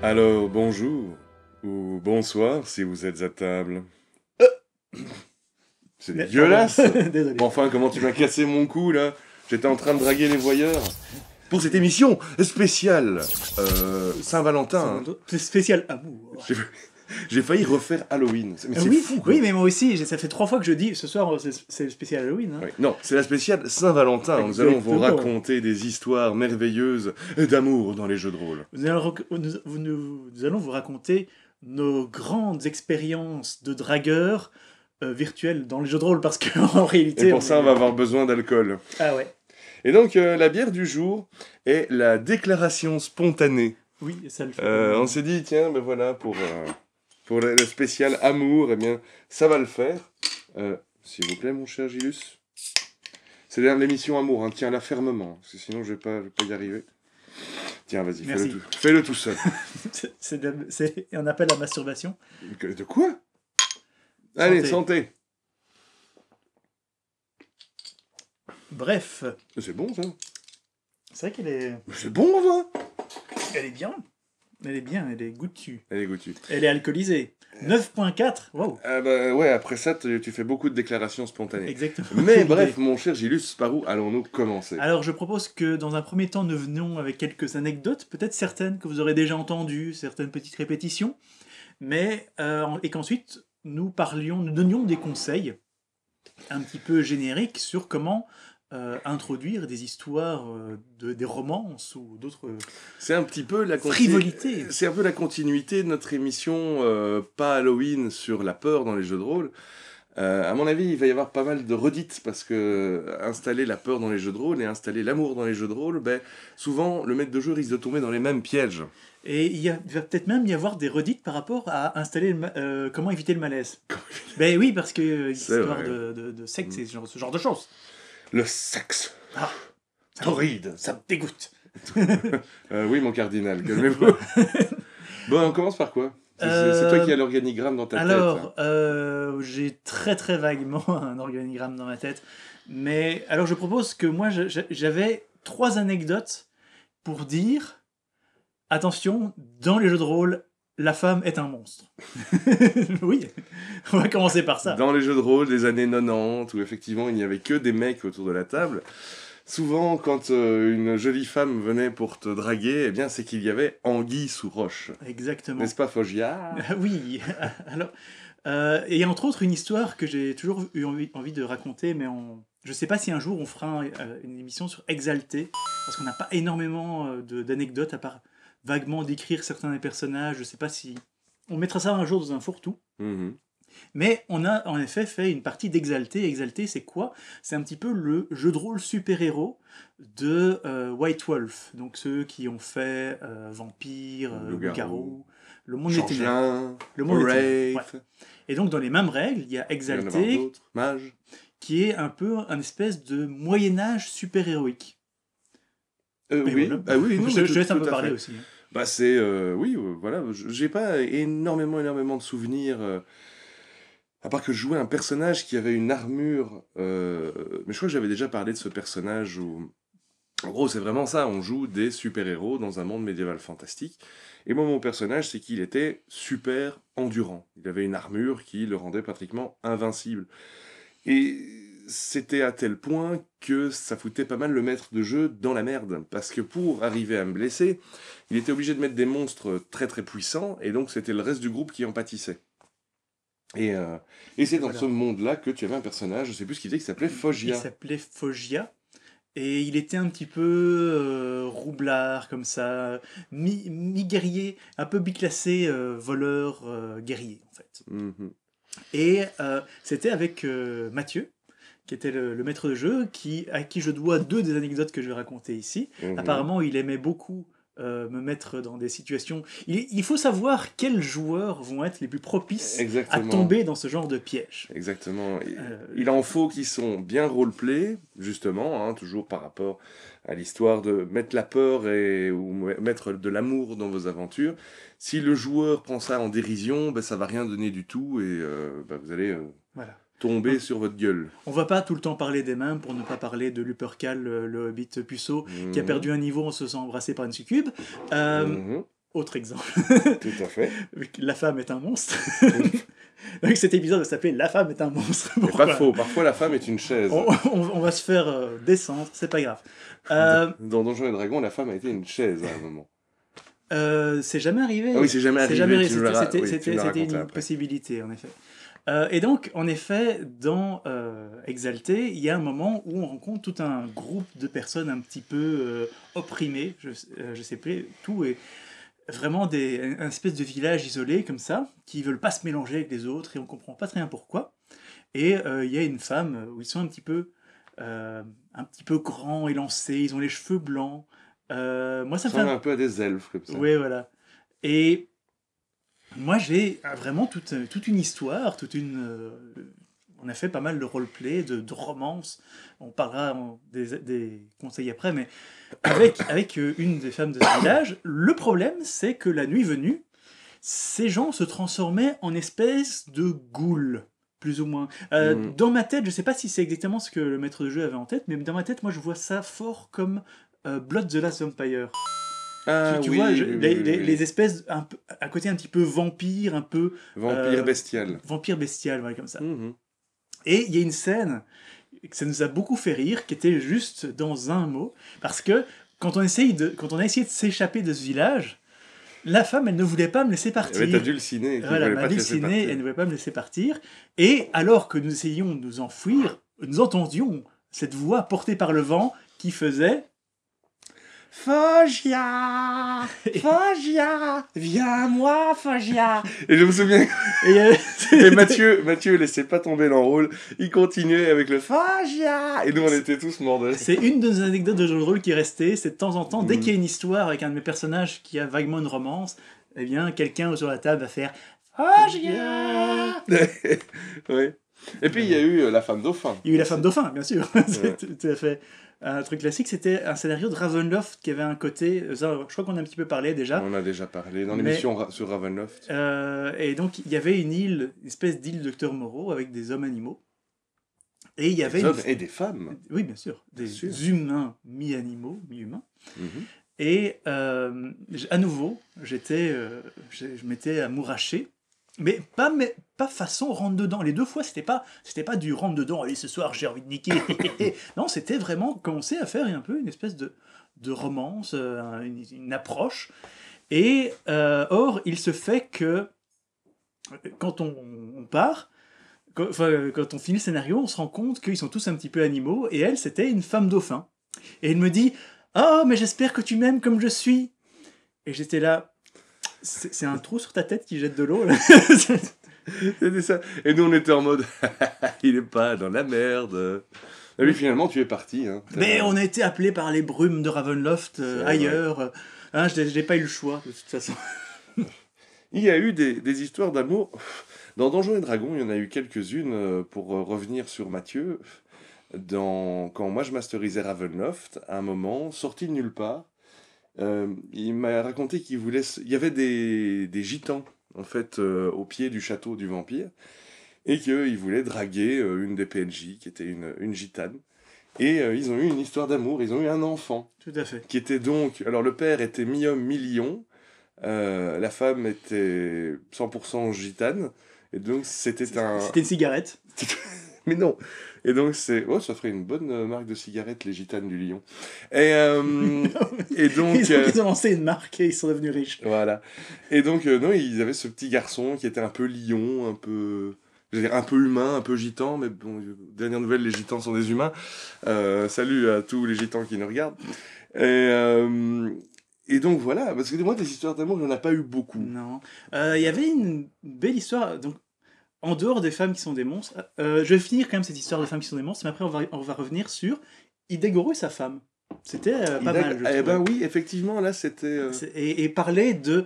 Alors, bonjour, ou bonsoir si vous êtes à table. C'est dégueulasse. Désolé. Bon, enfin, comment tu m'as cassé mon cou, là? J'étais en train de draguer les voyeurs. Pour cette émission spéciale Saint-Valentin, hein. C'est spécial amour. J'ai j'ai failli refaire Halloween. Mais c'est Oui, fou, quoi. oui, mais moi aussi, ça fait 3 fois que je dis ce soir c'est le spécial Halloween. Hein. Oui. Non, c'est la spéciale Saint-Valentin. Nous allons vous Exactement. raconter des histoires merveilleuses d'amour dans les jeux de rôle. Nous allons vous raconter nos grandes expériences de dragueurs virtuels dans les jeux de rôle parce qu'en réalité. Et pour ça, on va avoir besoin d'alcool. Ah ouais. Et donc, la bière du jour est la déclaration spontanée. Oui, ça le fait. On s'est dit, tiens, ben voilà, pour le spécial amour, eh bien, ça va le faire. S'il vous plaît, mon cher Gilus. C'est l'émission amour, hein. Tiens-la fermement, parce que sinon je vais pas y arriver. Tiens, vas-y, Merci. fais-le tout seul. C'est un appel à masturbation. De quoi? Allez, santé. Bref. C'est bon, ça. C'est vrai qu'elle est. C'est bon, ça. Elle est bien. Elle est bien, elle est goûtue. Elle est goûtue. Elle est alcoolisée. 9.4. Wow. Ah bah ouais, après ça, tu fais beaucoup de déclarations spontanées. Exactement. Mais bref, mon cher Gilus, par où allons-nous commencer? Alors je propose que dans un premier temps, nous venions avec quelques anecdotes, peut-être certaines que vous aurez déjà entendues, certaines petites répétitions, mais et qu'ensuite nous donnions des conseils un petit peu génériques sur comment introduire des histoires, des romances ou d'autres C'est un petit peu frivolités. C'est un peu la continuité de notre émission pas Halloween sur la peur dans les jeux de rôle. À mon avis, il va y avoir pas mal de redites parce que installer la peur dans les jeux de rôle et installer l'amour dans les jeux de rôle, ben, souvent le maître de jeu risque de tomber dans les mêmes pièges. Et il va peut-être même y avoir des redites par rapport à installer comment éviter le malaise. Ben oui, parce que histoire de sexe et ce genre de choses. Le sexe. Ah, Torride. ça me dégoûte. Oui, mon cardinal, calmez-vous. Bon, on commence par quoi? C'est toi qui as l'organigramme dans ta tête. Alors, j'ai très très vaguement un organigramme dans ma tête. Mais alors je propose que moi j'avais 3 anecdotes pour dire attention, dans les jeux de rôle, la femme est un monstre. Oui, on va commencer par ça. Dans les jeux de rôle des années 90, où effectivement il n'y avait que des mecs autour de la table, souvent quand une jolie femme venait pour te draguer, eh bien c'est qu'il y avait anguille sous roche. Exactement. N'est-ce pas, Foggia? Oui. Alors, et entre autres une histoire que j'ai toujours eu envie de raconter, mais je sais pas si un jour on fera une émission sur Exalté, parce qu'on n'a pas énormément d'anecdotes à part vaguement décrire certains des personnages. Je sais pas si on mettra ça un jour dans un fourre-tout. Mais on a en effet fait une partie d'Exalté. Exalté, c'est quoi? C'est un petit peu le jeu de rôle super-héros de White Wolf. Donc ceux qui ont fait Vampire, Loup-garou, Le Monde des Ténèbres. Le Monde des Ténèbres. Ouais. Et donc dans les mêmes règles, il y a Exalté, Mage, qui est un peu un espèce de Moyen-Âge super-héroïque. oui, voilà. Ah oui, non, je laisse un peu parler aussi. Hein. Bah c'est, oui, voilà, j'ai pas énormément de souvenirs... À part que je jouais un personnage qui avait une armure, mais je crois que j'avais déjà parlé de ce personnage où, en gros, c'est vraiment ça, on joue des super-héros dans un monde médiéval fantastique. Et moi, mon personnage, c'est qu'il était super endurant. Il avait une armure qui le rendait pratiquement invincible. Et c'était à tel point que ça foutait pas mal le maître de jeu dans la merde. Parce que pour arriver à me blesser, il était obligé de mettre des monstres très très puissants, et donc c'était le reste du groupe qui en pâtissait. Et c'est dans ce monde-là que tu avais un personnage, je sais plus ce qu'il était, qui s'appelait Foggia. Il s'appelait Foggia, et il était un petit peu roublard, comme ça, mi-guerrier, un peu biclassé, voleur, guerrier, en fait. Et c'était avec Mathieu, qui était le maître de jeu, à qui je dois 2 des anecdotes que je vais raconter ici. Apparemment, il aimait beaucoup me mettre dans des situations... Il faut savoir quels joueurs vont être les plus propices à tomber dans ce genre de piège. Exactement. Il en faut qui sont bien roleplay, justement, hein, toujours par rapport à l'histoire de mettre la peur ou mettre de l'amour dans vos aventures. Si le joueur prend ça en dérision, ben, ça va rien donner du tout et ben, vous allez... tomber sur votre gueule. On va pas tout le temps parler des mêmes pour ne pas parler de Lupercal, le hobbit puceau, qui a perdu un niveau en se faisant embrasser par une succube. Autre exemple. Tout à fait. La femme est un monstre. Donc cet épisode va s'appeler La femme est un monstre. C'est pas faux. Parfois, la femme est une chaise. On va se faire descendre, c'est pas grave. Dans Donjons et Dragons, la femme a été une chaise à un moment. C'est jamais arrivé. Ah oui, c'est jamais arrivé. C'était une possibilité, en effet. Et donc, en effet, dans Exalté, il y a un moment où on rencontre tout un groupe de personnes un petit peu opprimées, je sais plus, tout est vraiment un espèce de village isolé comme ça, qui veulent pas se mélanger avec les autres et on comprend pas très bien pourquoi. Et il y a une femme où ils sont un petit peu grands, élancés, ils ont les cheveux blancs. Moi, ça me fait un peu à des elfes comme ça. Oui, voilà. Et moi, j'ai vraiment toute une histoire, on a fait pas mal de roleplay, de romance. On parlera des conseils après, mais avec une des femmes de ce village. Le problème, c'est que la nuit venue, ces gens se transformaient en espèces de ghouls, plus ou moins. Dans ma tête, je sais pas si c'est exactement ce que le maître de jeu avait en tête, mais dans ma tête, moi, je vois ça fort comme Blood the Last Vampire. Tu vois, les espèces à côté un petit peu vampire, un peu... Vampire bestial. Vampire bestial, ouais, comme ça. Et il y a une scène que ça nous a beaucoup fait rire, qui était juste dans un mot, parce que quand on a essayé de s'échapper de ce village, la femme, elle ne voulait pas me laisser partir. Elle m'a dulciné, elle ne voulait pas me laisser partir. Et alors que nous essayions de nous enfuir, nous entendions cette voix portée par le vent qui faisait... Fogia, Fogia, viens-moi, Fogia. Et je me souviens. Et Mathieu laissait pas tomber l'enrôle. Il continuait avec le Fogia. Et nous, on était tous morts de rire. C'est une de nos anecdotes de jeu de rôle qui est restée. C'est de temps en temps, dès qu'il y a une histoire avec un de mes personnages qui a vaguement une romance, eh bien, quelqu'un autour de la table va faire Fogia. Oui. Et puis, il y a eu La Femme Dauphin. Il y a eu La Femme Dauphin, bien sûr. C'est tout à fait. Un truc classique, c'était un scénario de Ravenloft qui avait un côté... je crois qu'on a un petit peu parlé déjà. On en a déjà parlé dans l'émission sur Ravenloft. Et donc, il y avait une espèce d'île Docteur Moreau avec des hommes animaux. Et il y avait des hommes et des femmes. Oui, bien sûr. Des humains mi-animaux, mi-humains. Et à nouveau, je m'étais amouraché. Mais pas façon rentre dedans. Les deux fois, c'était pas du rentre dedans, allez, ce soir, j'ai envie de niquer. Non, c'était vraiment commencer à faire un peu une espèce de romance, une approche. Et or, il se fait que quand on part, quand on finit le scénario, on se rend compte qu'ils sont tous un petit peu animaux, et elle, c'était une femme dauphin. Et il me dit « Oh, mais j'espère que tu m'aimes comme je suis !» Et j'étais là... C'est un trou sur ta tête qui jette de l'eau. C'était ça. Et nous, on était en mode il est pas dans la merde. Et puis finalement, tu es parti. Hein. Mais on a été appelé par les brumes de Ravenloft ailleurs. Hein, j'ai pas eu le choix, de toute façon. Il y a eu des histoires d'amour. Dans Donjons et Dragons, il y en a eu quelques-unes. Pour revenir sur Mathieu, quand moi je masterisais Ravenloft, à un moment, sorti de nulle part, il m'a raconté qu'il voulait... Il y avait des gitans, en fait, au pied du château du vampire, et qu'il voulait draguer une des PNJ, qui était une gitane. Et ils ont eu une histoire d'amour, ils ont eu un enfant. Tout à fait. Qui était donc... Alors, le père était mi-homme, mi-lion, la femme était 100% gitane, et donc c'était C'était une cigarette. Mais non. Et donc, ça ferait une bonne marque de cigarettes, les gitanes du Lion. Et donc... Ils ont lancé une marque et ils sont devenus riches. Voilà. Et donc, non, ils avaient ce petit garçon qui était un peu lion, un peu humain, un peu gitan, mais bon, dernière nouvelle, les gitans sont des humains. Salut à tous les gitans qui nous regardent. Et donc, voilà. Parce que moi, des histoires d'amour, il n'y en a pas eu beaucoup. Non. Il y avait une belle histoire... Donc, en dehors des femmes qui sont des monstres, je vais finir quand même cette histoire de femmes qui sont des monstres, mais après on va revenir sur Hidegoro et sa femme. C'était pas mal, je trouve. Eh ben oui, effectivement, là c'était... Et parler des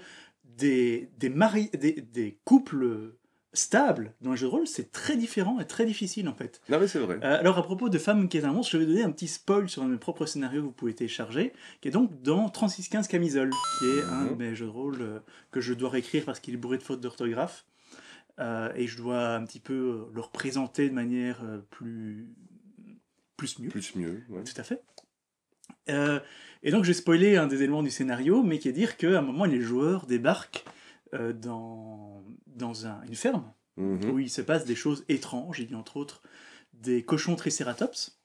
couples stables dans le jeu de rôle, c'est très différent et très difficile en fait. Non mais c'est vrai. Alors à propos de Femme qui est un monstre, je vais donner un petit spoil sur mes propres scénarios que vous pouvez télécharger, qui est donc dans 3615 Camisole, qui est un de mes jeux de rôle que je dois réécrire parce qu'il est bourré de fautes d'orthographe. Et je dois un petit peu le représenter de manière plus mieux. Plus mieux, ouais. Tout à fait. Euh, et donc, j'ai spoilé un des éléments du scénario, mais qui est dire qu'à un moment, les joueurs débarquent dans une ferme Mhm. où il se passe des choses étranges. Il y a entre autres des cochons tricératops.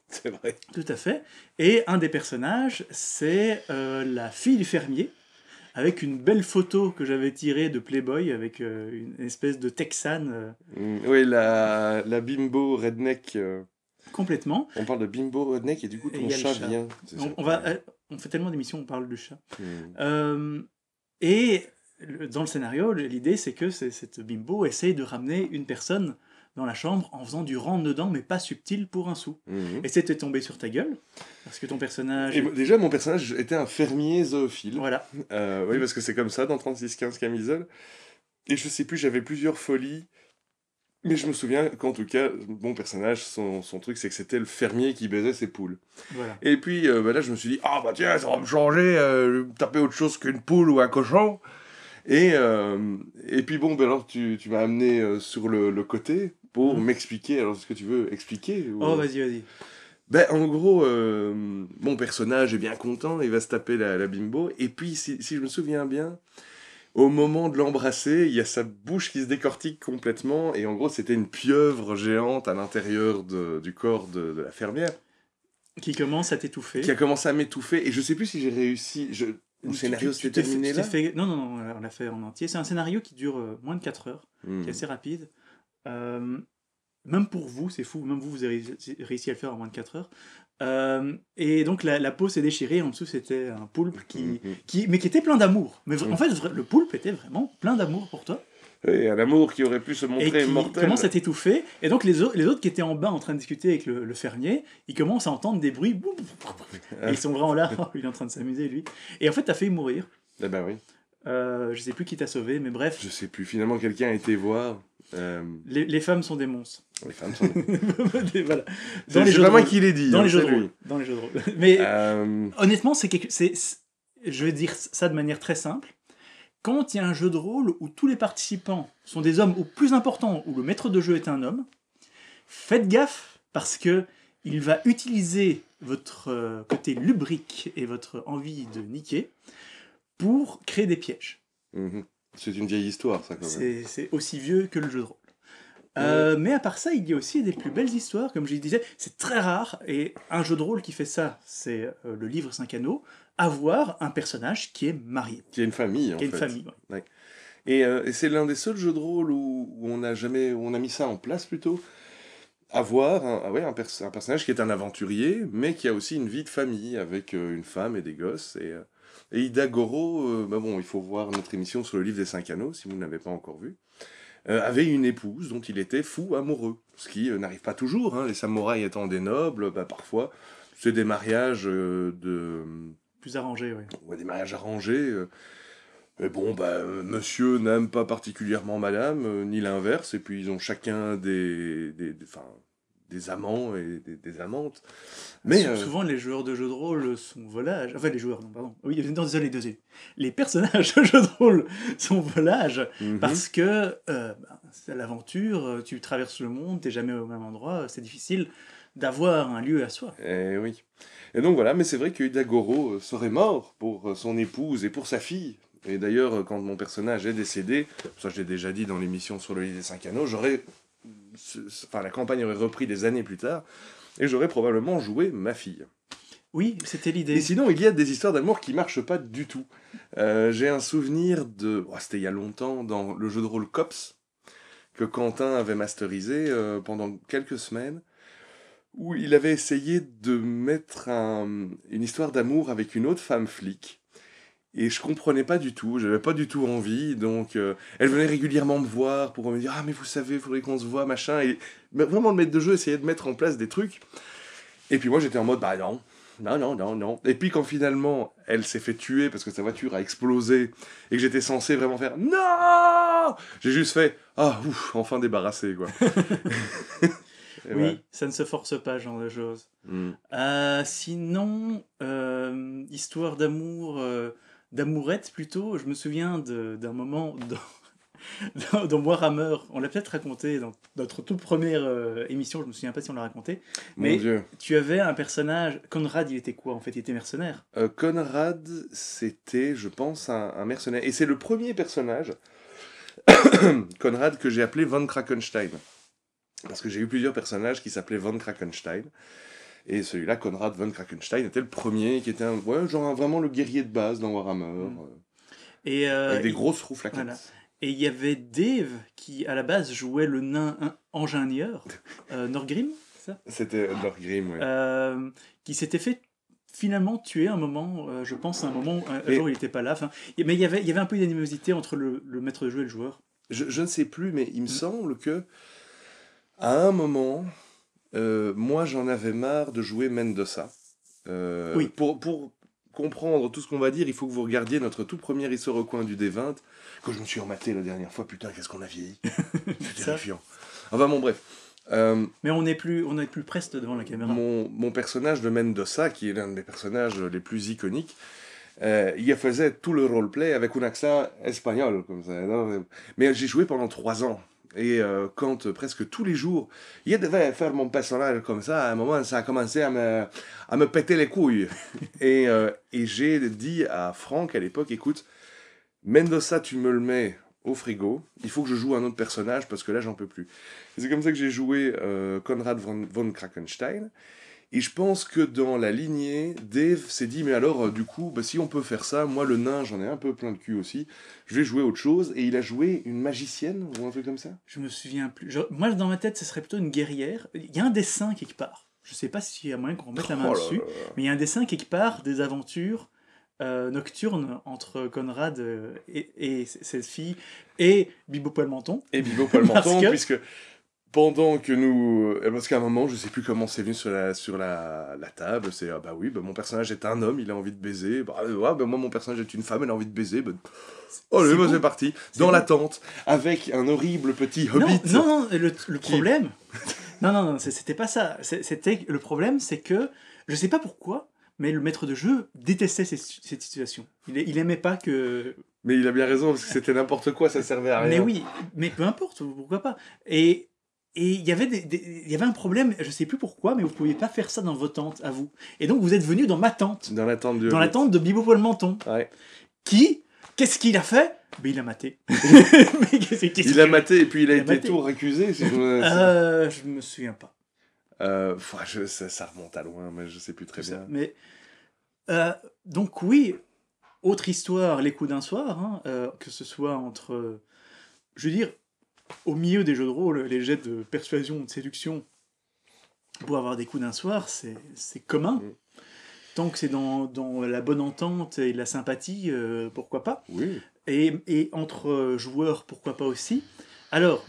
C'est vrai. Tout à fait. Et un des personnages, c'est la fille du fermier, avec une belle photo que j'avais tirée de Playboy, avec une espèce de texane Oui, la bimbo redneck. complètement. On parle de bimbo redneck et du coup Et il ton y a le chat chat. vient. C'est ça. On fait tellement d'émissions, on parle du chat. Mm. Euh, et dans le scénario, l'idée c'est que cette bimbo essaye de ramener une personne dans la chambre en faisant du rentre-dedans, mais pas subtil pour un sou. Mhm. Et c'était tombé sur ta gueule, parce que ton personnage... Déjà, mon personnage était un fermier zoophile. Voilà. Oui, parce que c'est comme ça dans 3615 camisole. Et je sais plus, j'avais plusieurs folies. Mais je me souviens qu'en tout cas, mon personnage, son truc, c'est que c'était le fermier qui baisait ses poules. Voilà. Et puis là, je me suis dit, ah bah tiens, ça va me changer, taper autre chose qu'une poule ou un cochon. Et puis bon, ben alors tu m'as amené sur le côté pour m'expliquer. Alors, est-ce que tu veux expliquer ou, Oh, vas-y, vas-y. Ben, en gros, mon personnage est bien content, il va se taper la bimbo. Et puis, si je me souviens bien, au moment de l'embrasser, il y a sa bouche qui se décortique complètement. Et en gros, c'était une pieuvre géante à l'intérieur du corps de la fermière Qui commence à t'étouffer. qui a commencé à m'étouffer. Et je sais plus si j'ai réussi. Le scénario s'était terminé là. Non, non, non, on l'a fait en entier. C'est un scénario qui dure moins de 4 heures, qui est assez rapide. Même pour vous, c'est fou, même vous avez réussi à le faire en moins de 4 heures. Et donc la peau s'est déchirée, en dessous c'était un poulpe mais qui était plein d'amour. Mais en fait, le poulpe était vraiment plein d'amour pour toi. Et un amour qui aurait pu se montrer Et qui mortel. commence à t'étouffer. Et donc les autres qui étaient en bas en train de discuter avec le fermier, ils commencent à entendre des bruits. Et ils sont vraiment là, il est en train de s'amuser lui. Et en fait, t'as failli mourir. Eh ben oui. Je sais plus qui t'a sauvé, mais bref. Je sais plus. Finalement, quelqu'un a été voir. Les femmes sont des monstres. Les femmes sont. Voilà. C'est pas moi qui l'ai dit. Dans hein, les jeux de c'est lui. rôle. Dans les jeux de rôle. Mais Euh, honnêtement, je vais dire ça de manière très simple. Quand il y a un jeu de rôle où tous les participants sont des hommes, ou plus important, où le maître de jeu est un homme, faites gaffe parce que il va utiliser votre côté lubrique et votre envie de niquer pour créer des pièges. C'est une vieille histoire, ça, quand même. C'est aussi vieux que le jeu de rôle. Mais à part ça, il y a aussi des plus belles histoires, comme je disais, c'est très rare, et un jeu de rôle qui fait ça, c'est le livre 5 anneaux, avoir un personnage qui est marié. Qui a une famille, en fait. Qui a une famille, ouais. Et c'est l'un des seuls jeux de rôle où on a mis ça en place, plutôt. Avoir un personnage qui est un aventurier, mais qui a aussi une vie de famille, avec une femme et des gosses. Et Ida Goro, bon, il faut voir notre émission sur le livre des 5 anneaux, si vous ne l'avez pas encore vu, avait une épouse dont il était fou amoureux. Ce qui n'arrive pas toujours, hein, les samouraïs étant des nobles, parfois, c'est des mariages Plus arrangé, oui. Ouais, des mariages arrangés. Mais bon, monsieur n'aime pas particulièrement madame, ni l'inverse, et puis ils ont chacun des amants et des amantes. Mais Souvent, les joueurs de jeux de rôle sont volages. Enfin, les joueurs, non, pardon. Oui, non, désolé. Les personnages de jeux de rôle sont volages parce que c'est l'aventure, tu traverses le monde, t'es jamais au même endroit, c'est difficile d'avoir un lieu à soi. Eh oui. Et donc voilà, mais c'est vrai que Hidagoro serait mort pour son épouse et pour sa fille. Et d'ailleurs, quand mon personnage est décédé, ça je l'ai déjà dit dans l'émission sur le livre des 5 anneaux, la campagne aurait repris des années plus tard, et j'aurais probablement joué ma fille. Oui, c'était l'idée. Et sinon, il y a des histoires d'amour qui marchent pas du tout. J'ai un souvenir c'était il y a longtemps, dans le jeu de rôle Cops, que Quentin avait masterisé pendant quelques semaines, où il avait essayé de mettre une histoire d'amour avec une autre femme flic. Et je comprenais pas du tout, j'avais pas du tout envie, donc elle venait régulièrement me voir pour me dire « Ah mais vous savez, il faudrait qu'on se voit, machin », et vraiment le maître de jeu essayait de mettre en place des trucs. Et puis moi j'étais en mode « Bah non, non. » Et puis quand finalement elle s'est fait tuer parce que sa voiture a explosé, et que j'étais censé vraiment faire « Non !» J'ai juste fait « Ah, ouf, enfin débarrassé, quoi. » Oui, ouais. Ça ne se force pas, ce genre de choses. Sinon, histoire d'amour, d'amourette plutôt, je me souviens d'un moment dans Warhammer, on l'a peut-être raconté dans notre toute première émission, je me souviens pas si on l'a raconté, Mon mais Dieu. tu avais un personnage, Conrad, il était quoi en fait? Il était mercenaire. Conrad, c'était, je pense, un mercenaire. Et c'est le premier personnage, Conrad, que j'ai appelé Von Krakenstein. Parce que j'ai eu plusieurs personnages qui s'appelaient Von Krakenstein. Et celui-là, Conrad von Krakenstein, était le premier qui était vraiment le guerrier de base dans Warhammer. Et, Avec des grosses rouflaquettes. voilà. Et il y avait Dave qui, à la base, jouait le nain ingénieur, Norgrim, c'est ça C'était Norgrim, oui. qui s'était fait finalement tuer un moment, je pense, un Mais- jour il n'était pas là. Mais il y avait un peu d'animosité entre le maître de jeu et le joueur. Je ne sais plus, mais il me semble que, à un moment, moi j'en avais marre de jouer Mendoza. Oui. Pour comprendre tout ce qu'on va dire, il faut que vous regardiez notre tout premier Histoire au coin du D20, que je me suis rematé la dernière fois. Putain, qu'est-ce qu'on a vieilli. C'est Ça. terrifiant. Enfin bon, bref. Mais on est plus preste devant la caméra. Mon personnage de Mendoza, qui est l'un de mes personnages les plus iconiques, il faisait tout le roleplay avec un accent espagnol, comme ça. Non, mais j'ai joué pendant 3 ans. Et quand presque tous les jours, il devait faire mon personnage comme ça, à un moment, ça a commencé à me péter les couilles. et j'ai dit à Franck à l'époque, écoute, Mendoza, tu me le mets au frigo, il faut que je joue un autre personnage parce que là, j'en peux plus. Et c'est comme ça que j'ai joué Conrad von Krakenstein. Et je pense que dans la lignée, Dave s'est dit, mais alors, du coup, si on peut faire ça, moi, le nain, j'en ai un peu plein le cul aussi, je vais jouer autre chose. Et il a joué une magicienne, ou un truc comme ça. Je me souviens plus. Moi, dans ma tête, ce serait plutôt une guerrière. Il y a un dessin quelque part. Je sais pas s'il y a moyen qu'on remette la main Oh là dessus, là. mais il y a un dessin quelque part des aventures nocturnes entre Conrad et cette fille et Bibo Poil Menton. Et Bibo Paul Parce Menton, que- puisque pendant que nous... Parce qu'à un moment, je sais plus comment c'est venu sur la table, c'est, ah bah oui, mon personnage est un homme, il a envie de baiser, moi mon personnage est une femme, elle a envie de baiser, oh C'est le bon. c'est parti, C'est dans bon. la tente, avec un horrible petit Non, hobbit. non, le problème. non, c'était pas ça. C'était le problème, c'est que je sais pas pourquoi, mais le maître de jeu détestait cette situation. Il aimait pas que. Mais il a bien raison, parce que c'était n'importe quoi, ça servait à rien. Mais oui, mais peu importe, pourquoi pas. Et il y avait il y avait un problème, je sais plus pourquoi, mais vous pouviez pas faire ça dans vos tentes à vous. Et donc vous êtes venu dans ma tente, Dans la tente du dans la hobbit. tente de Bibo Poil Menton, Ouais. qu'est-ce qu'il a fait? Ben, il a maté. Mais qu'est-ce Il a maté, et puis il a Il a été maté. tout récusé. Si je... Je me souviens pas. Ça remonte à loin, mais je sais plus très Tout ça. bien. Mais donc oui, autre histoire, les coups d'un soir, hein, que ce soit entre, je veux dire, au milieu des jeux de rôle, les jets de persuasion, de séduction, pour avoir des coups d'un soir, c'est commun. Mm. Tant que c'est dans la bonne entente et la sympathie, pourquoi pas. Oui. Et entre joueurs, pourquoi pas aussi. Alors,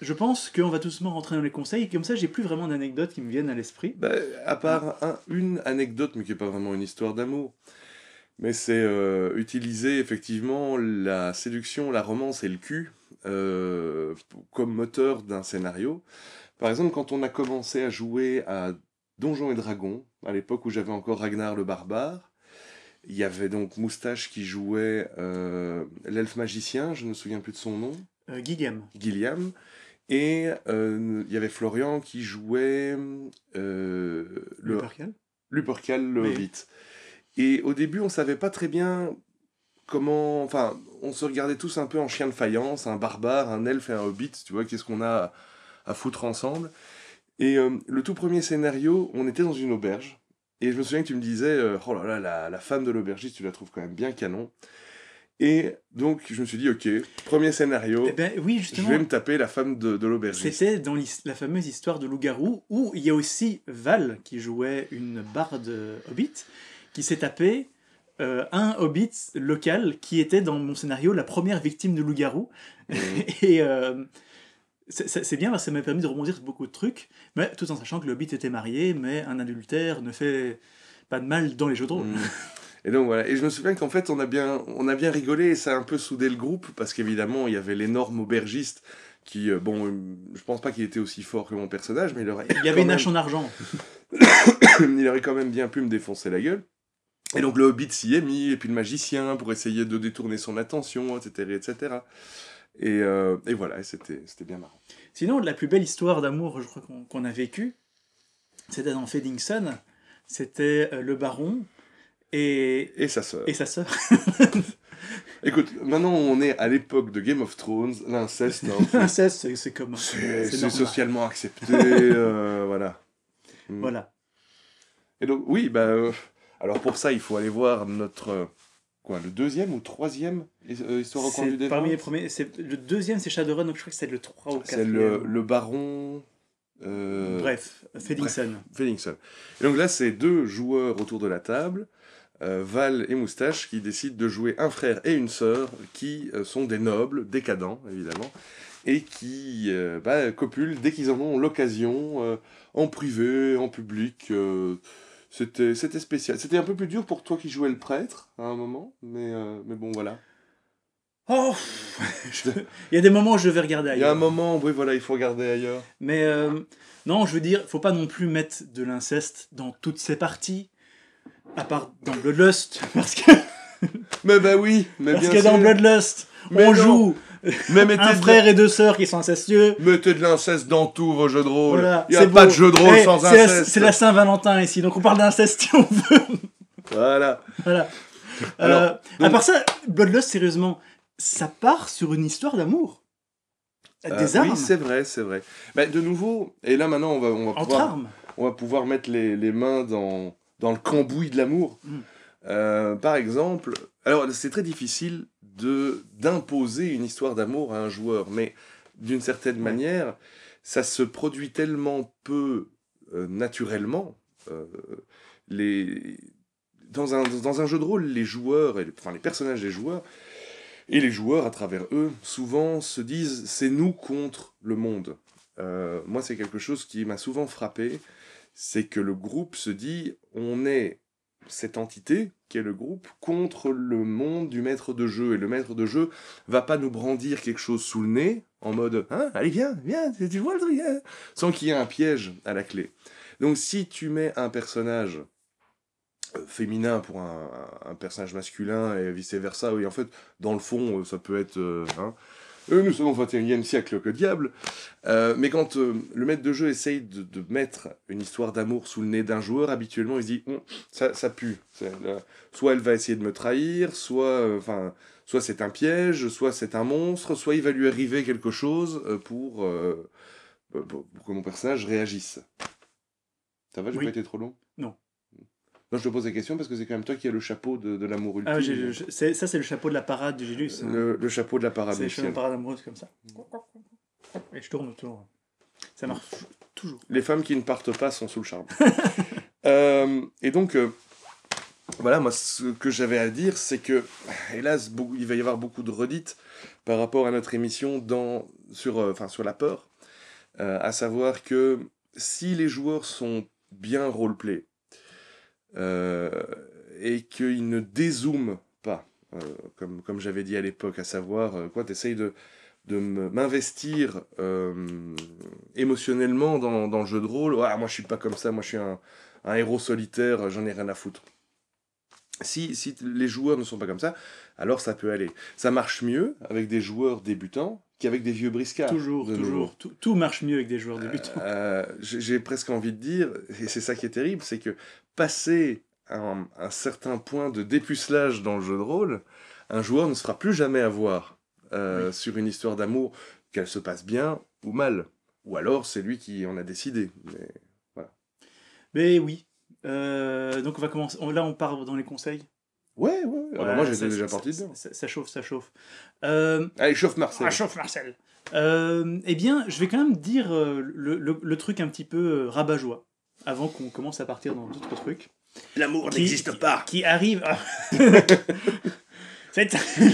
je pense qu'on va tout doucement rentrer dans les conseils, comme ça j'ai plus vraiment d'anecdotes qui me viennent à l'esprit. À part une anecdote, mais qui n'est pas vraiment une histoire d'amour, mais c'est utiliser effectivement la séduction, la romance et le cul comme moteur d'un scénario. Par exemple, quand on a commencé à jouer à Donjons et Dragons, à l'époque où j'avais encore Ragnar le Barbare, il y avait donc Moustache qui jouait l'elfe magicien, je ne me souviens plus de son nom, Guillaume. Gilliam, et il y avait Florian qui jouait Lupercal. Lupercal le Oui. Hobbit. Et au début, on savait pas très bien comment... Enfin, on se regardait tous un peu en chien de faïence, un barbare, un elfe et un hobbit, tu vois, qu'est-ce qu'on a à foutre ensemble. Et le tout premier scénario, on était dans une auberge, et je me souviens que tu me disais, oh là là, la femme de l'aubergiste, tu la trouves quand même bien canon. Et donc, je me suis dit, ok, premier scénario, Eh ben oui, je justement. vais me taper la femme de l'aubergiste. C'était dans la fameuse histoire de loup-garou, où il y a aussi Val, qui jouait une barde hobbit, qui s'est tapé un hobbit local, qui était dans mon scénario la première victime de loup-garou. Mhm. Et c'est bien, parce que ça m'a permis de rebondir sur beaucoup de trucs, mais tout en sachant que le hobbit était marié, mais un adultère ne fait pas de mal dans les jeux de rôle. Mm. Et donc voilà, et je me souviens qu'en fait on a bien rigolé et ça a un peu soudé le groupe parce qu'évidemment il y avait l'énorme aubergiste qui, je pense pas qu'il était aussi fort que mon personnage, mais il aurait, Il y avait une hache en argent. il aurait quand même bien pu me défoncer la gueule. Et donc le hobbit s'y est mis, et puis le magicien pour essayer de détourner son attention, etc. etc. Et voilà, et c'était bien marrant. Sinon, la plus belle histoire d'amour, je crois qu'on a vécue, c'était dans Feddington. C'était le baron Et sa sœur. et sa sœur. Écoute, maintenant on est à l'époque de Game of Thrones, l'inceste, hein, L'inceste, c'est commun. c'est normal. socialement accepté, voilà. Voilà. Et donc, oui, alors pour ça, il faut aller voir notre, le deuxième ou troisième Histoire au coin du C'est défunt. parmi les premiers. Le deuxième, c'est Shadowrun, donc je crois que c'est le 3 ou 4. C'est le baron... Bref, Feddington. Feddington. Et donc là, c'est 2 joueurs autour de la table, Val et Moustache, qui décident de jouer un frère et une sœur, qui sont des nobles, décadents, évidemment, et qui copulent dès qu'ils en ont l'occasion, en privé, en public. C'était spécial. C'était un peu plus dur pour toi qui jouais le prêtre, à un moment, mais bon, voilà. Oh Il y a des moments où je vais regarder Il y a ailleurs. un moment, oui, voilà, il faut regarder ailleurs. Mais non, je veux dire, faut pas non plus mettre de l'inceste dans toutes ses parties, à part dans Bloodlust, parce que Mais oui, mais parce bien que dans sûr. Bloodlust, Mais on non. joue Mais mettez un frère et 2 sœurs qui sont incestueux. Mettez de l'inceste dans tous vos jeux de rôle. Voilà, Il n'y a c'est pas beau. de jeu de rôle Eh, sans c'est inceste. c'est la Saint-Valentin ici, donc on parle d'inceste si on veut. Voilà. Voilà. Alors, À donc- part ça, Bloodlust, sérieusement, ça part sur une histoire d'amour. Des armes. Oui, c'est vrai, c'est vrai. De nouveau, et là maintenant, Entre armes. on va pouvoir mettre les mains dans le cambouis de l'amour. Par exemple, alors c'est très difficile d'imposer une histoire d'amour à un joueur, mais d'une certaine manière, ça se produit tellement peu naturellement. Dans un jeu de rôle, les joueurs, les personnages des joueurs, et les joueurs, à travers eux, souvent se disent « c'est nous contre le monde ». Moi, c'est quelque chose qui m'a souvent frappé, c'est que le groupe se dit « on est cette entité, qui est le groupe, contre le monde du maître de jeu ». Et le maître de jeu va pas nous brandir quelque chose sous le nez, en mode « hein, allez, viens, tu vois le truc hein ?» sans qu'il y ait un piège à la clé. Donc si tu mets un personnage féminin pour un personnage masculin et vice-versa, oui, en fait, dans le fond, ça peut être... nous sommes au 21e siècle, que diable. Mais quand le maître de jeu essaye de mettre une histoire d'amour sous le nez d'un joueur, habituellement, il se dit ça pue. Soit elle va essayer de me trahir, soit c'est un piège, soit c'est un monstre, soit il va lui arriver quelque chose pour que mon personnage réagisse. Ça va, j'ai Oui. pas été trop long? Non. Non, je te pose la question parce que c'est quand même toi qui as le chapeau de l'amour ultime. Ça, c'est le chapeau de la parade du Gélus. Hein. Le chapeau de la parade C'est le chapeau de la nuptiale. parade amoureuse comme ça. Et je tourne autour. Ça marche toujours. Les femmes qui ne partent pas sont sous le charme. Et donc, voilà, moi, ce que j'avais à dire, c'est que, hélas, il va y avoir beaucoup de redites par rapport à notre émission sur la peur. À savoir que si les joueurs sont bien roleplay, et qu'ils ne dézooment pas, comme j'avais dit à l'époque, à savoir, t'essayes de m'investir émotionnellement dans le jeu de rôle. Moi je suis pas comme ça, moi je suis un héros solitaire, j'en ai rien à foutre. Si les joueurs ne sont pas comme ça, alors ça peut aller. Ça marche mieux avec des joueurs débutants qu'avec des vieux briscards. Toujours. Tout marche mieux avec des joueurs débutants. J'ai presque envie de dire, et c'est ça qui est terrible, c'est que passer un certain point de dépucelage dans le jeu de rôle, un joueur ne se fera plus jamais avoir sur une histoire d'amour, qu'elle se passe bien ou mal. Ou alors c'est lui qui en a décidé. Mais voilà. Mais oui. Donc on va commencer. Là on part dans les conseils. Ouais. Alors moi j'étais déjà parti dedans. Ça chauffe. Allez, chauffe Marcel. Chauffe Marcel. Eh bien, je vais quand même dire le truc un petit peu rabat-joie avant qu'on commence à partir dans d'autres trucs. L'amour n'existe pas. Qui arrive.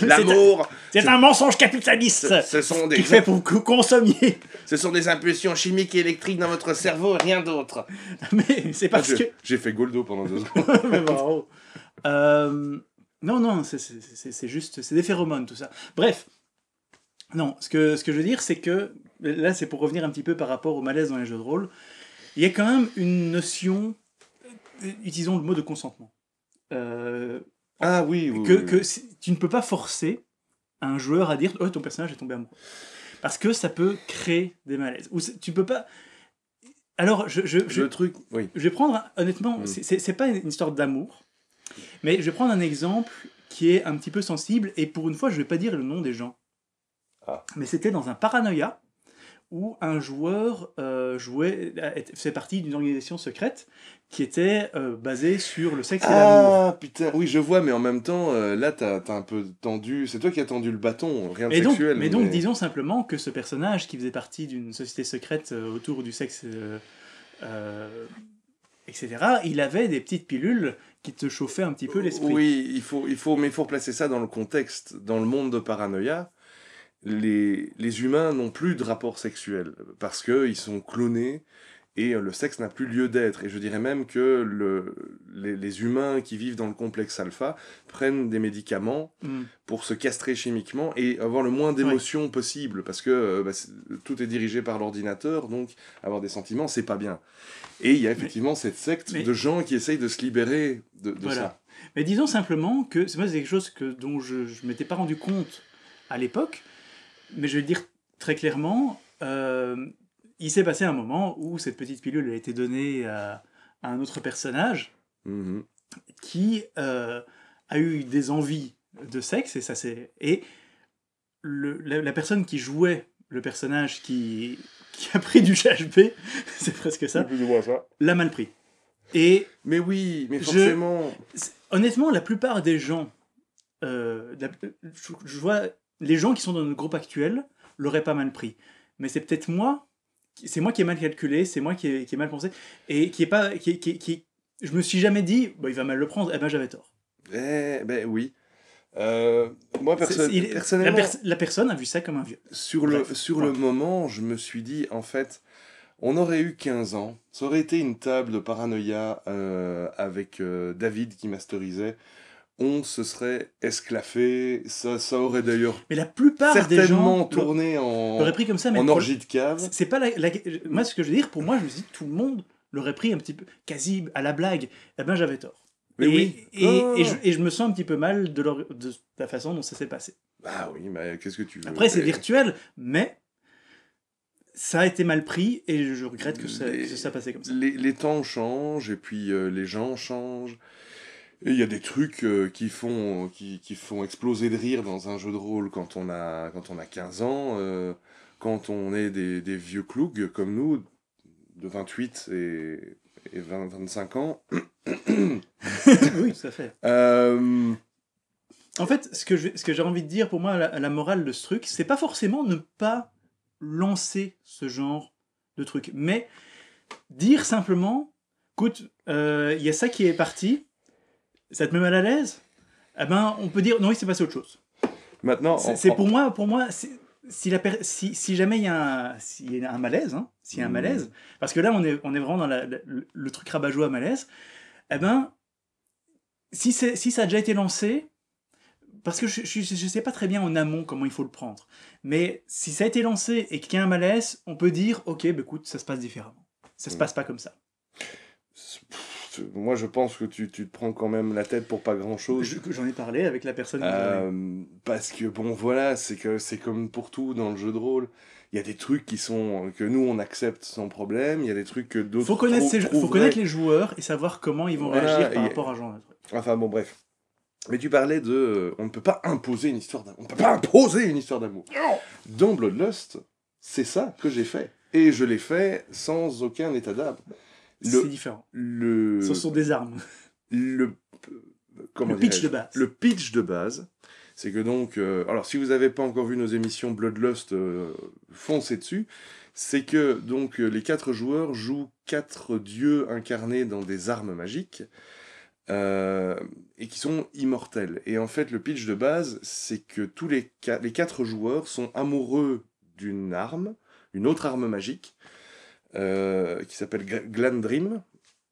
L'amour, c'est un mensonge capitaliste. ce sont qui fait pour que vous consommiez. Ce sont des impulsions chimiques et électriques dans votre cerveau et rien d'autre. Mais c'est parce que. J'ai fait Goldo pendant 2 secondes. Mais bravo. Non, c'est juste, c'est des phéromones tout ça. Bref, non, ce que je veux dire, c'est que là, c'est pour revenir un petit peu par rapport au malaise dans les jeux de rôle. Il y a quand même une notion, utilisons le mot de consentement. Ah oui. Que tu ne peux pas forcer un joueur à dire « Oh, ton personnage est tombé amoureux ». Parce que ça peut créer des malaises. Ou tu peux pas... Alors, Le truc, oui. je vais prendre, honnêtement, c'est pas une histoire d'amour, mais je vais prendre un exemple qui est un petit peu sensible, et pour une fois, je vais pas dire le nom des gens. Ah. Mais c'était dans un Paranoia, où un joueur faisait partie d'une organisation secrète qui était basée sur le sexe et l'amour. Ah, putain, oui, je vois, mais en même temps, là, t'as un peu tendu... C'est toi qui as tendu le bâton, rien de sexuel. Mais donc, disons simplement que ce personnage qui faisait partie d'une société secrète autour du sexe, etc., il avait des petites pilules qui te chauffaient un petit peu l'esprit. Oui, mais il faut replacer ça dans le contexte. Dans le monde de Paranoia, les humains n'ont plus de rapport sexuel parce qu'ils sont clonés et le sexe n'a plus lieu d'être. Et je dirais même que les humains qui vivent dans le complexe alpha prennent des médicaments pour se castrer chimiquement et avoir le moins d'émotions possible parce que tout est dirigé par l'ordinateur, donc avoir des sentiments, c'est pas bien. Et il y a effectivement cette secte de gens qui essayent de se libérer de ça. Mais disons simplement que c'est quelque chose dont je ne m'étais pas rendu compte à l'époque, mais je vais le dire très clairement, il s'est passé un moment où cette petite pilule a été donnée à un autre personnage qui a eu des envies de sexe, et la personne qui jouait le personnage qui a pris du GHB, c'est presque ça, l'a mal pris. Mais oui, mais forcément... Honnêtement, la plupart des gens, je vois les gens qui sont dans notre groupe actuel l'auraient pas mal pris. Mais c'est peut-être moi qui ai mal calculé, c'est moi qui ai mal pensé, et je me suis jamais dit, il va mal le prendre, et ben j'avais tort. Oui. Moi, personnellement... La personne a vu ça comme un vieux. Sur le moment, je me suis dit, en fait, on aurait eu 15 ans, ça aurait été une table de Paranoia avec David qui masterisait, on se serait esclaffé, ça aurait d'ailleurs mais la plupart certainement des gens tourné l'auraient pris comme ça, mais en orgie de cave. C'est pas moi, ce que je veux dire, pour moi, je me suis dit, tout le monde l'aurait pris un petit peu, quasi à la blague. Eh ben, j'avais tort. Et je me sens un petit peu mal de la façon dont ça s'est passé. Ah oui, mais qu'est-ce que tu veux? Après, c'est virtuel, mais ça a été mal pris et je regrette que ça passait comme ça. Les temps changent et puis les gens changent. Et il y a des trucs qui font exploser de rire dans un jeu de rôle quand on a 15 ans, quand on est des vieux clougs comme nous, de 28 et 25 ans. Oui, tout à fait. En fait, ce que j'ai envie de dire, pour moi, la morale de ce truc, c'est pas forcément ne pas lancer ce genre de truc, mais dire simplement, écoute, il y a ça qui est parti, ça te met mal à l'aise, eh ben, on peut dire, non, il s'est passé autre chose. Maintenant, pour moi, si jamais il y a un malaise, s'il y a un malaise, parce que là, on est vraiment dans le truc rabat-joie à malaise, eh ben, si ça a déjà été lancé, parce que je sais pas très bien en amont comment il faut le prendre, mais si ça a été lancé et qu'il y a un malaise, on peut dire, ok, écoute, ça se passe différemment. Ça se passe pas comme ça. Moi, je pense que tu te prends quand même la tête pour pas grand-chose. J'en ai parlé avec la personne. Parce que, bon, voilà, c'est comme pour tout dans le jeu de rôle. Il y a des trucs que nous, on accepte sans problème. Il y a des trucs que d'autres... Faut connaître les joueurs et savoir comment ils vont réagir par rapport à ce genre de truc. Enfin, bon, bref. Mais tu parlais de... on ne peut pas imposer une histoire d'amour. On ne peut pas imposer une histoire d'amour. Dans Bloodlust, c'est ça que j'ai fait. Et je l'ai fait sans aucun état d'âme. C'est différent. Ce sont des armes. Le pitch de base. Le pitch de base, c'est que donc... alors, si vous n'avez pas encore vu nos émissions Bloodlust, foncez dessus. C'est que donc les 4 joueurs jouent 4 dieux incarnés dans des armes magiques et qui sont immortels. Et en fait, le pitch de base, c'est que les 4 joueurs sont amoureux d'une arme, une autre arme magique, qui s'appelle Glandrim,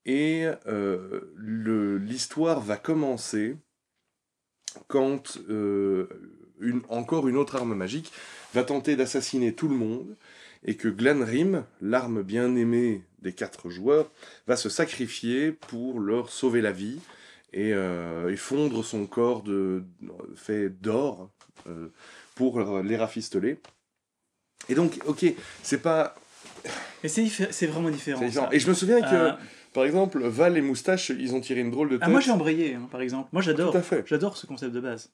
et l'histoire va commencer quand encore une autre arme magique va tenter d'assassiner tout le monde, et que Glandrim, l'arme bien-aimée des 4 joueurs, va se sacrifier pour leur sauver la vie, et fondre son corps fait d'or pour les rafistoler. Et donc, ok, c'est pas... Et c'est vraiment différent. C'est différent. Ça. Et je me souviens que, par exemple, Val et Moustache, ils ont tiré une drôle de tête. Ah, moi j'ai embrayé, hein, par exemple. Moi j'adore. Tout à fait. J'adore ce concept de base.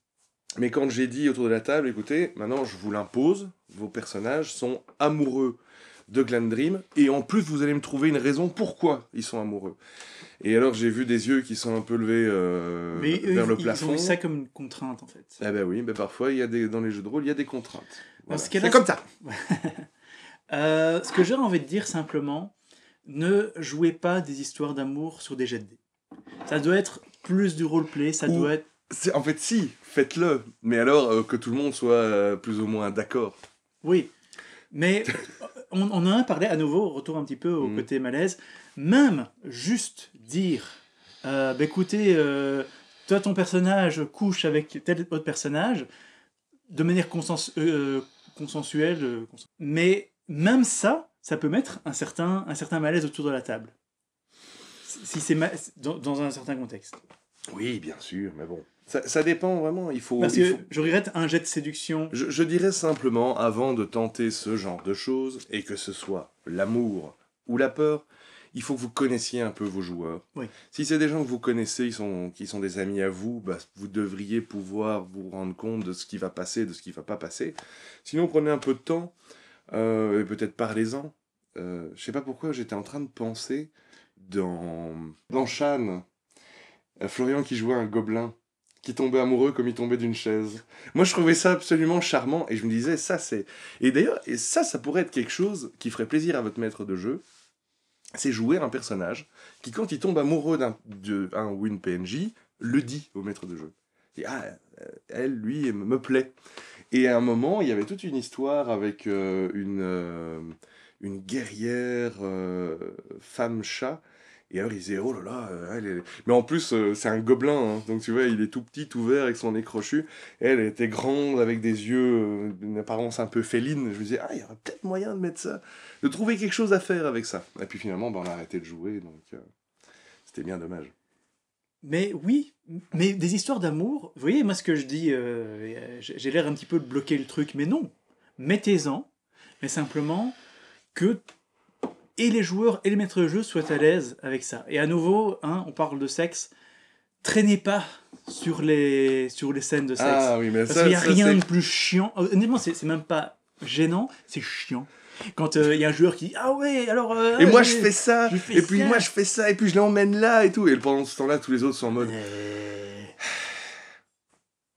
Mais quand j'ai dit autour de la table, écoutez, maintenant je vous l'impose, vos personnages sont amoureux de Glandrim, et en plus vous allez me trouver une raison pourquoi ils sont amoureux. Et alors j'ai vu des yeux qui sont un peu levés vers le plafond. Ils ont eu ça comme une contrainte en fait. Ah ben oui, mais parfois dans les jeux de rôle, il y a des contraintes. Voilà. C'est comme ça. Ce que j'ai envie de dire simplement, ne jouez pas des histoires d'amour sur des jets de dés. Ça doit être plus du roleplay, doit être... En fait, si, faites-le. Mais alors que tout le monde soit plus ou moins d'accord. Oui, mais on en a parlé à nouveau, retour un petit peu au côté malaise. Même juste dire, écoutez, toi ton personnage couche avec tel autre personnage, de manière consensuelle, mais même ça peut mettre un certain malaise autour de la table. Si c'est dans un certain contexte. Oui, bien sûr, mais bon. Ça dépend vraiment. Parce que je regrette un jet de séduction. Je dirais simplement, avant de tenter ce genre de choses, et que ce soit l'amour ou la peur, il faut que vous connaissiez un peu vos joueurs. Oui. Si c'est des gens que vous connaissez, qui sont des amis à vous, vous devriez pouvoir vous rendre compte de ce qui va passer, de ce qui ne va pas passer. Sinon, prenez un peu de temps, et peut-être parlez-en. Je ne sais pas pourquoi, j'étais en train de penser dans Shan, Florian qui jouait un gobelin, qui tombait amoureux comme il tombait d'une chaise. Moi, je trouvais ça absolument charmant, et je me disais, ça, c'est... Et d'ailleurs, ça pourrait être quelque chose qui ferait plaisir à votre maître de jeu, c'est jouer un personnage qui, quand il tombe amoureux d'un ou une PNJ, le dit au maître de jeu. Et elle, lui, me plaît. Et à un moment, il y avait toute une histoire avec une guerrière femme-chat. Et alors il disait, oh là là, mais en plus c'est un gobelin, hein, donc tu vois, il est tout petit, tout vert avec son nez crochu. Elle était grande avec des yeux d'une apparence un peu féline. Je me disais, il y aurait peut-être moyen de mettre ça, de trouver quelque chose à faire avec ça. Et puis finalement, on a arrêté de jouer, donc c'était bien dommage. Mais oui, mais des histoires d'amour, vous voyez, moi ce que je dis, j'ai l'air un petit peu de bloquer le truc, mais non, mettez-en, mais simplement que et les joueurs et les maîtres de jeu soient à l'aise avec ça. Et à nouveau, on parle de sexe, traînez pas sur les scènes de sexe. Ah oui, mais parce qu'il n'y a rien de plus chiant. Honnêtement, c'est même pas gênant, c'est chiant. Quand il y a un joueur qui dit « Ah ouais, alors... et moi je fais ça, et puis moi je fais ça, et puis je l'emmène là, et tout. » Et pendant ce temps-là, tous les autres sont en mode...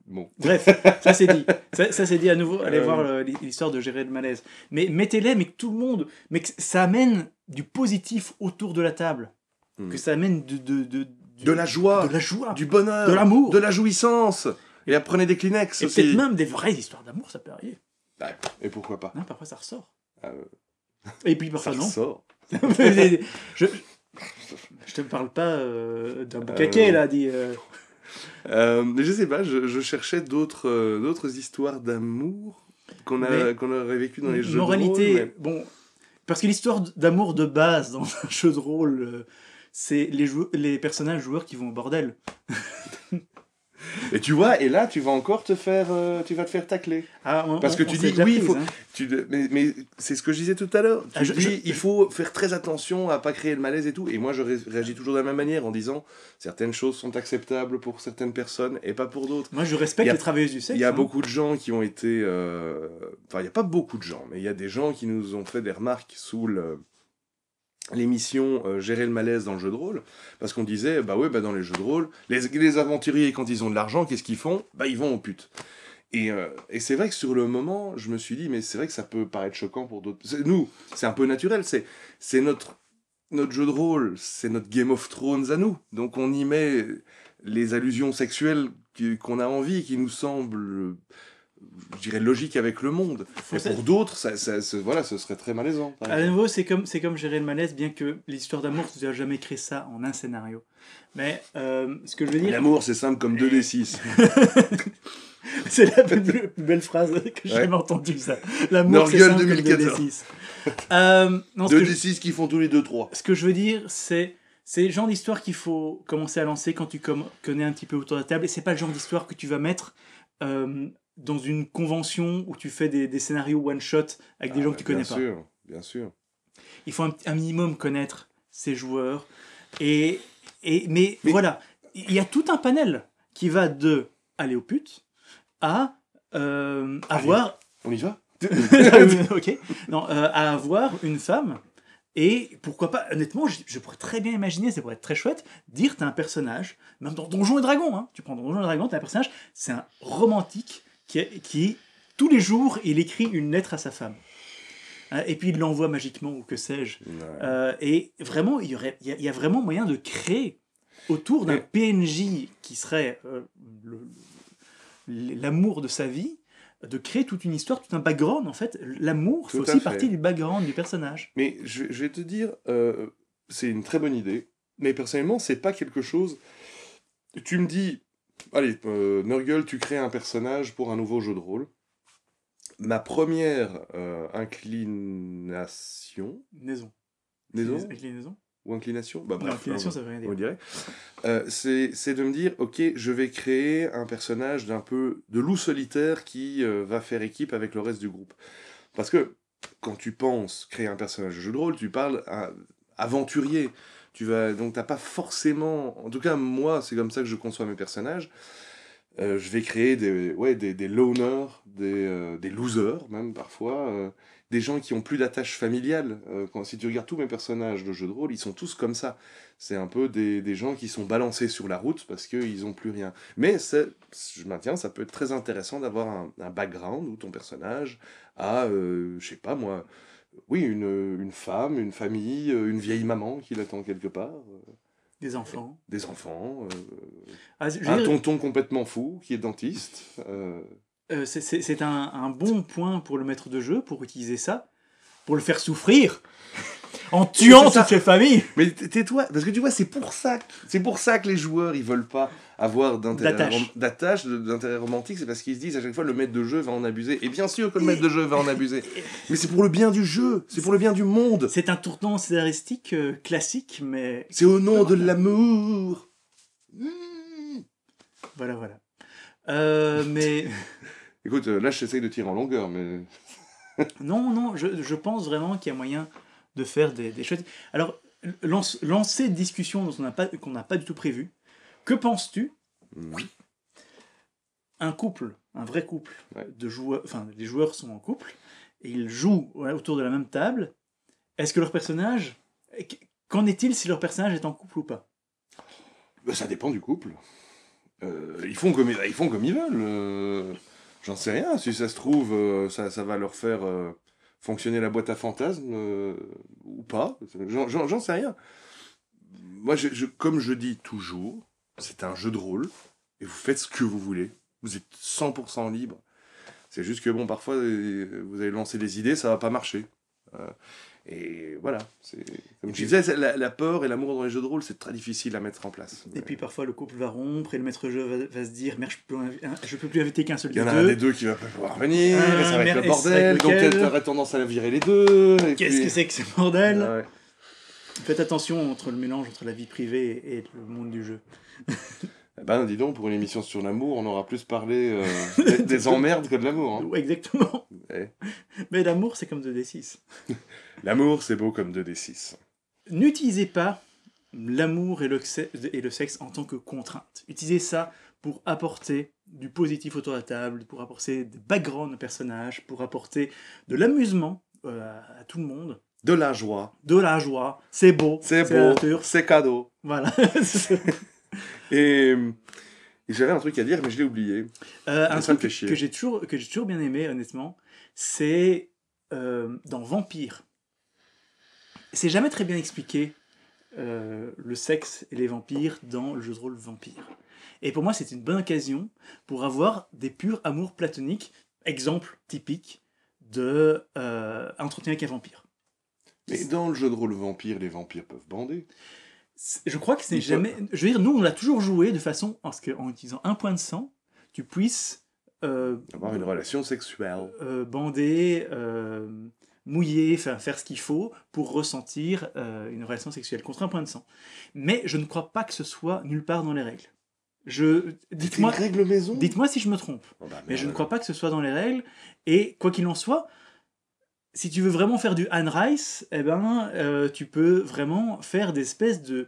Bon. Bref, ça c'est dit. Ça c'est dit à nouveau. Allez voir l'histoire de gérer le malaise. Mais mettez-les, mais que tout le monde... Mais que ça amène du positif autour de la table. Que ça amène de la joie. De la joie. Du bonheur. De l'amour. De la jouissance. Et apprenez des Kleenex et aussi. Peut-être même des vraies histoires d'amour, ça peut arriver. Et pourquoi pas. Non, parfois ça ressort. Et puis parfois ça non. Ressort. je te parle pas d'un boucaquet là, dit... je sais pas, je cherchais d'autres histoires d'amour qu'on aurait vécu dans les jeux de rôle. Moralité, bon, parce que l'histoire d'amour de base dans un jeu de rôle, c'est les personnages joueurs qui vont au bordel. Et tu vois, et là, tu vas te faire tacler. Parce que tu dis, oui, il faut... Mais c'est ce que je disais tout à l'heure. Il faut faire très attention à pas créer le malaise et tout. Et moi, je réagis toujours de la même manière en disant, certaines choses sont acceptables pour certaines personnes et pas pour d'autres. Moi, je respecte les travailleuses du sexe. Il y a beaucoup de gens qui ont été... Enfin, il n'y a pas beaucoup de gens, mais il y a des gens qui nous ont fait des remarques sous l'émission Gérer le malaise dans le jeu de rôle, parce qu'on disait, dans les jeux de rôle, les aventuriers, quand ils ont de l'argent, qu'est-ce qu'ils font ? Ils vont aux putes. Et c'est vrai que sur le moment, je me suis dit, mais c'est vrai que ça peut paraître choquant pour d'autres. Nous, c'est un peu naturel, c'est notre jeu de rôle, c'est notre Game of Thrones à nous, donc on y met les allusions sexuelles qu'on a envie, qui nous semblent... je dirais logique avec le monde. Et pour d'autres, ce serait très malaisant. À nouveau, c'est comme gérer le malaise, bien que l'histoire d'amour, tu n'as jamais créé ça en un scénario. Mais ce que je veux dire... L'amour, c'est simple comme 2d6. C'est la plus belle phrase que j'ai jamais entendue, ça. L'amour, c'est simple comme 2d6. 2d6 qui font tous les 2-3. Ce que je veux dire, c'est C'est le genre d'histoire qu'il faut commencer à lancer quand tu connais un petit peu autour de la table. Et c'est pas le genre d'histoire que tu vas mettre dans une convention où tu fais des scénarios one-shot avec des gens que tu connais pas. Bien sûr. Il faut un minimum connaître ces joueurs. Mais voilà, il y a tout un panel qui va de aller aux putes à avoir... On y va? Ok. Non, à avoir une femme. Et pourquoi pas, honnêtement, je pourrais très bien imaginer, ça pourrait être très chouette, dire t'as un personnage, même dans Donjons et Dragons, hein, tu prends Donjons et Dragons, t'as un personnage, c'est un romantique qui tous les jours, il écrit une lettre à sa femme. Et puis il l'envoie magiquement, ou que sais-je. Ouais. Et vraiment, il y a vraiment moyen de créer autour d'un PNJ qui serait l'amour de sa vie, de créer toute une histoire, tout un background en fait. L'amour fait aussi partie du background du personnage. Mais je vais te dire, c'est une très bonne idée, mais personnellement, c'est pas quelque chose... Tu me dis, allez, Nurgle, tu crées un personnage pour un nouveau jeu de rôle. Ma première inclination... Naison. Naison ou inclination, bah, bref, inclination, ça veut rien dire. On dirait. C'est de me dire, ok, je vais créer un personnage d'un peu de loup solitaire qui va faire équipe avec le reste du groupe. Parce que quand tu penses créer un personnage de jeu de rôle, tu parles aventurier. Donc t'as pas forcément... En tout cas, moi, c'est comme ça que je conçois mes personnages. Je vais créer des loners, des losers même parfois, des gens qui ont plus d'attache familiale. Si tu regardes tous mes personnages de jeux de rôle, ils sont tous comme ça. C'est un peu des gens qui sont balancés sur la route parce qu'ils n'ont plus rien. Mais je maintiens, ça peut être très intéressant d'avoir un background où ton personnage a, je sais pas moi, oui, une femme, une famille, une vieille maman qui l'attend quelque part. Des enfants. Un tonton complètement fou qui est dentiste. C'est un bon point pour le maître de jeu, pour utiliser ça, pour le faire souffrir, en tuant toutes ses familles. Mais tais-toi, parce que tu vois, c'est pour ça que les joueurs, ils veulent pas avoir d'attache, d'intérêt romantique, c'est parce qu'ils se disent à chaque fois le maître de jeu va en abuser. Et bien sûr que le maître de jeu va en abuser. Mais c'est pour le bien du jeu, c'est pour le bien du monde. C'est un tournant scénaristique classique, mais... C'est au nom de l'amour. Voilà. Mais... Écoute, là j'essaye de tirer en longueur, mais... non, je pense vraiment qu'il y a moyen de faire des choses. Alors, lancer une discussion qu'on n'a pas du tout prévu. Que penses-tu Un couple, un vrai couple de joueurs, enfin les joueurs sont en couple et ils jouent autour de la même table. Est-ce que leur personnage, qu'en est-il si leur personnage est en couple ou pas? Ça dépend du couple. Ils font comme ils veulent. J'en sais rien. Si ça se trouve, ça va leur faire fonctionner la boîte à fantasmes ou pas. J'en sais rien. Moi, comme je dis toujours, c'est un jeu de rôle et vous faites ce que vous voulez. Vous êtes 100% libre. C'est juste que, bon, parfois, vous allez lancer des idées, ça va pas marcher. Et voilà. Comme je disais, la peur et l'amour dans les jeux de rôle, c'est très difficile à mettre en place. Et puis parfois, le couple va rompre et le maître jeu va se dire « Merde, je peux plus inviter qu'un seul des deux. » Il y en a un des deux qui va pas pouvoir venir, et ça va être le bordel, donc tu aurais tendance à la virer les deux. Qu'est-ce que c'est que ce bordel? Ouais. Faites attention entre le mélange entre la vie privée et le monde du jeu. Ben, dis donc, pour une émission sur l'amour, on aura plus parlé des emmerdes que de l'amour. Hein. Ouais, exactement. Ouais. Mais l'amour, c'est comme 2D6. L'amour, c'est beau comme 2D6. N'utilisez pas l'amour et le sexe en tant que contrainte. Utilisez ça pour apporter du positif autour de la table, pour apporter des backgrounds aux personnages, pour apporter de l'amusement à tout le monde. De la joie. C'est beau. C'est cadeau. Voilà. Et j'avais un truc à dire, mais je l'ai oublié. Un truc que j'ai toujours bien aimé, honnêtement, c'est dans Vampire. C'est jamais très bien expliqué le sexe et les vampires dans le jeu de rôle Vampire. Et pour moi, c'est une bonne occasion pour avoir des purs amours platoniques. Exemple typique de entretien avec un vampire. Mais dans le jeu de rôle Vampire, les vampires peuvent bander. Je crois que c'est jamais... Je veux dire, nous, on l'a toujours joué de façon à ce qu'en utilisant un point de sang, tu puisses... avoir une relation sexuelle. Bander, mouiller, faire ce qu'il faut pour ressentir une relation sexuelle contre un point de sang. Mais je ne crois pas que ce soit nulle part dans les règles. Dites-moi, C'est une règle maison. dites-moi si je me trompe. Oh, bah, Mais je ne merde. crois pas que ce soit dans les règles. Et quoi qu'il en soit, si tu veux vraiment faire du Anne Rice, eh ben, tu peux vraiment faire des espèces de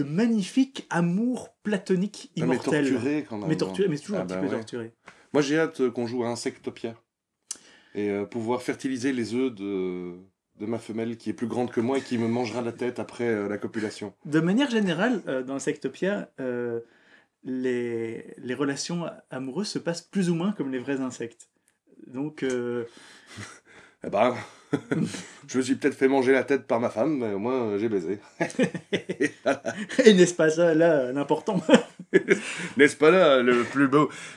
magnifiques amours platoniques Ah, mais immortels. torturé quand même. Mais torturé, mais toujours Ah, un petit bah peu ouais. torturé. Moi, j'ai hâte qu'on joue à Insectopia. Et pouvoir fertiliser les œufs de ma femelle qui est plus grande que moi et qui me mangera la tête après la copulation. De manière générale, dans Insectopia, les relations amoureuses se passent plus ou moins comme les vrais insectes. Donc, Eh ben, je me suis peut-être fait manger la tête par ma femme, mais au moins j'ai baisé. et n'est-ce pas ça, là, l'important? N'est-ce pas là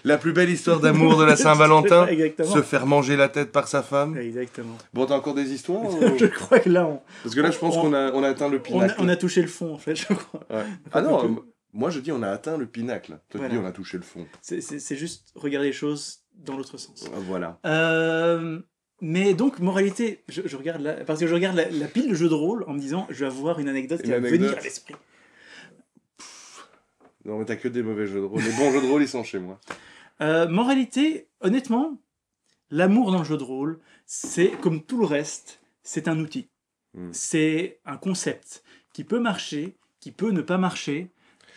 la plus belle histoire d'amour de la Saint-Valentin? Exactement. Se faire manger la tête par sa femme. Exactement. Bon, t'as encore des histoires ou- Je crois que là, Parce que là, je pense qu'on a atteint le on pinacle. a touché le fond, en fait, je crois. Ouais. Faut Ah non, plutôt- moi je dis on a atteint le pinacle. Toi tu Voilà. dis on a touché le fond. C'est juste regarder les choses dans l'autre sens. Voilà. Mais donc, moralité, je regarde parce que je regarde la pile de jeux de rôle en me disant, je vais avoir une anecdote qui Une va venir anecdote. à l'esprit. Non mais t'as que des mauvais jeux de rôle. Les bons jeux de rôle ils sont chez moi. Moralité, honnêtement, l'amour dans le jeu de rôle, c'est comme tout le reste, c'est un outil. C'est un concept qui peut marcher, qui peut ne pas marcher.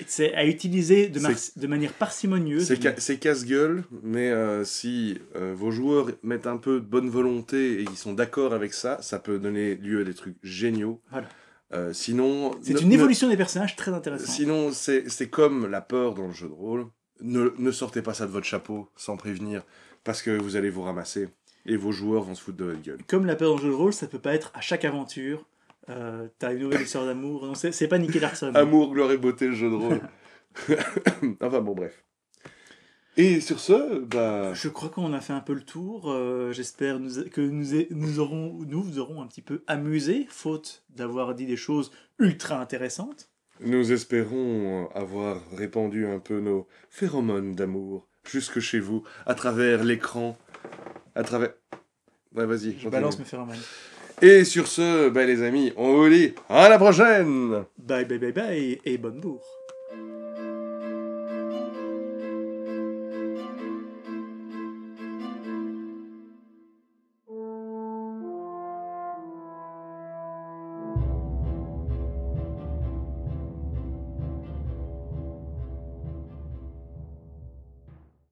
C'est à utiliser de manière parcimonieuse. C'est casse-gueule, mais si vos joueurs mettent un peu de bonne volonté et ils sont d'accord avec ça, ça peut donner lieu à des trucs géniaux. Voilà. Sinon, C'est une évolution des personnages très intéressante. Sinon, c'est comme la peur dans le jeu de rôle. Ne sortez pas ça de votre chapeau sans prévenir, parce que vous allez vous ramasser et vos joueurs vont se foutre de votre gueule. Comme la peur dans le jeu de rôle, ça peut pas être à chaque aventure. T'as une nouvelle histoire d'amour. Non, c'est pas Nicky Larson. Amour, gloire et beauté, le jeu de rôle. Enfin bon, bref. Et sur ce, bah... Je crois qu'on a fait un peu le tour. J'espère que nous aurons un petit peu amusé, faute d'avoir dit des choses ultra intéressantes. Nous espérons avoir répandu un peu nos phéromones d'amour jusque chez vous, à travers l'écran, à travers... Ouais, vas-y. Je continue. balance mes phéromones. Et sur ce, bah les amis, on vous dit à la prochaine. Bye bye bye bye et bonne bourre.